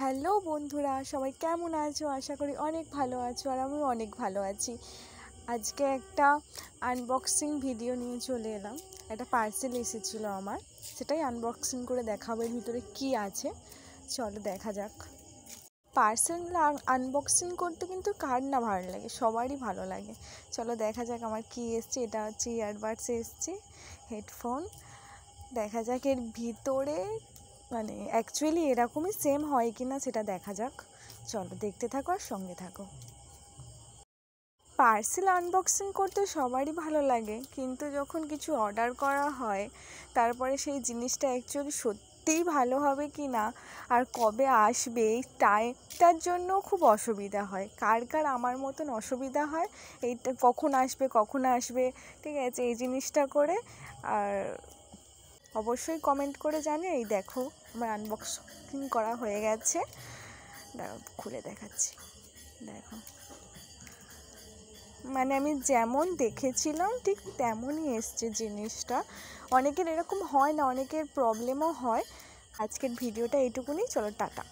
Hello বন্ধুরা, সবাই কেমন আছো? আশা করি অনেক ভালো আছো, আর আমি অনেক ভালো আছি। আজকে একটা আনবক্সিং ভিডিও নিয়ে চলে এলাম। একটা পার্সেল এসেছিলো আমার, সেটাই আনবক্সিং করে দেখাবো এর ভিতরে কী আছে। চলো দেখা যাক। পার্সেল আনবক্সিং করতে কিন্তু কার না ভালো লাগে, সবারই ভালো লাগে। চলো দেখা যাক আমার কী এসছে। এটা হচ্ছে ইয়ারবাডস এসছে, হেডফোন। দেখা যাক এর ভিতরে মানে অ্যাকচুয়ালি এরকমই সেম হয় কি না সেটা দেখা যাক। চলো দেখতে থাকো আর সঙ্গে থাকো। পার্সেল আনবক্সিং করতে সবারই ভালো লাগে, কিন্তু যখন কিছু অর্ডার করা হয় তারপরে সেই জিনিসটা অ্যাকচুয়ালি সত্যিই ভালো হবে কি না আর কবে আসবে এই টাইমটার জন্য খুব অসুবিধা হয়। কার কার আমার মতন অসুবিধা হয় এইটা কখন আসবে ঠিক আছে এই জিনিসটা করে। আর অবশ্যই কমেন্ট করে জানিও। এই দেখো আমার আনবক্সিং করা হয়ে গেছে, খুলে দেখাচ্ছি। দেখো মানে আমি যেমন দেখেছিলাম ঠিক তেমনই এসছে জিনিসটা। অনেকের এরকম হয় না, অনেকের প্রবলেমও হয়। আজকের ভিডিওটা এইটুকুনি, চলো টাটা।